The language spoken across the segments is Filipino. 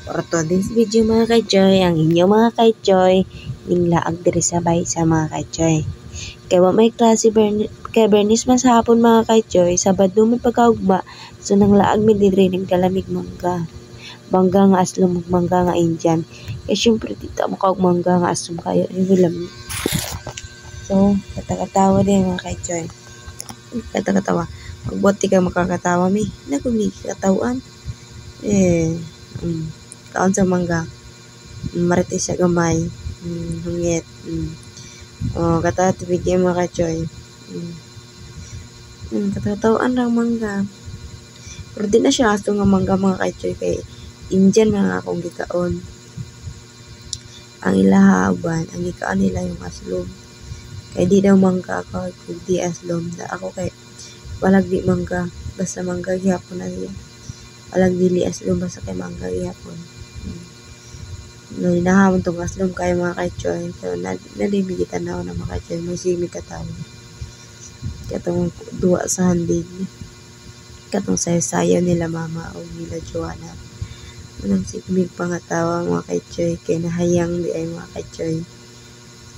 For today's video mga ka-joy, ang inyo mga ka-joy, ninglaag diri sabay sa mga ka-joy. Kaya wa may klase kay Bernice man sa hapon mga ka-joy, Sabado man pagkaugma, so nanglaag mi diri nagdalamig mangga. Mangga nga aslom mangga nga Indian. Kaya syempre dito makaog mangga nga aslom kayo nilam. So, kata-katawa din mga ka-joy. Kata-katawa. Magbuti ka makakatawa mi. Nagumi katawan. Kaon sa mangga. Marites sa gamay. Hungit. Kata tibigyan mga ka-joy. Katatawan lang mangga. Pero di na siya aso nga mangga mga ka-joy kay Indian mga akong gikaon. Ang ilahaban, ang gikaon nila yung aslom. Kay di daw mangga ako, kung di aslom. Ako kay walag di mangga, basta mangga gihapon na siya. Walag dili aslom, basta kay mangga gihapon. Hinahamon tong aslom kayo mga ka-joy. So, nalimigitan na ako na mga ka-joy. May simi katawa. Katong duwa sa handig. Katong sayo-sayo nila mama o nila Joanna. Anong sigmig pangatawa mga ka-joy. Kaya nahayang di ay mga ka-joy.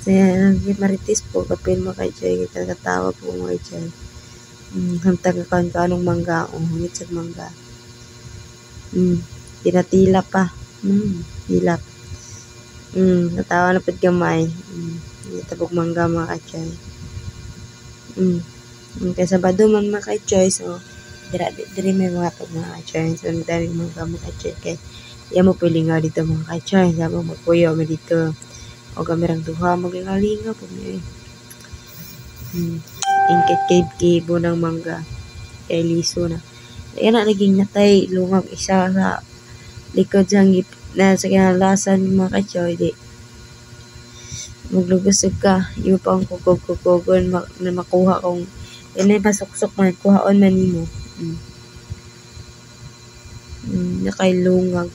Kaya marites po kapil mga ka-joy. Katawa po mga ka-joy. Hantang kaon-kaanong mangga. Hungit sa mangga. Tinatila pa. Hilap. Natawa na pad gamay. Tabog mangga mga ka-joy. Kaya Sabado man mga ka-joy. So, diri may mga ito mga ka-joy. So, nagdaming mangga mga ka-joy. Kaya, yan mo piling nga dito mga ka-joy. Sabi mo, magpuyo mo dito. O kamerang duha, maglingalinga po niya Ingkit kibo ng mangga. Kaya liso na. Kaya na naging natay. Lungag isa sa likod sa ngip na sa kinalasan ng mga ka-joy. Di. Maglugusog ka. Yung pa ang kukog-kukogon na makuha kong yan ay pasuksok man. Kuhaon man mo. Nakailungag.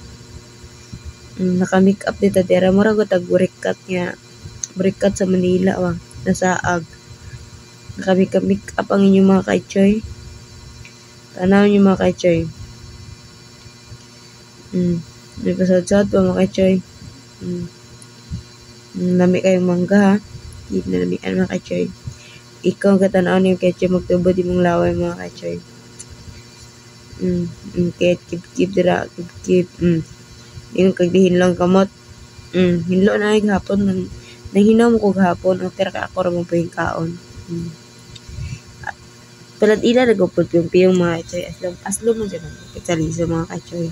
Naka-make up dito. Dira mo rago tag-burikat nga. Burikat sa Manila. Nasaag. Naka-make up ang inyong mga ka-joy. Tanaw niyo mga ka-joy. May pasad-sad pa mga ka-joy. Nami kayong mangga ha. Hindi na namian mga ka-joy. Ikaw katanaw niyo ka-joy. Magtubod yung mong laway mga ka-joy. Kaya kip-kip dira. Kip-kip. Yung kagdihin lang kamot. Hinlo na ay gahapon. Nanghinaw mo ko gahapon. Ang tira ka ako ramang pahing kaon. Palad ila nagupod yung piyong mga ka-joy. Aslom mo dyan. Kitsaliso mga ka-joy.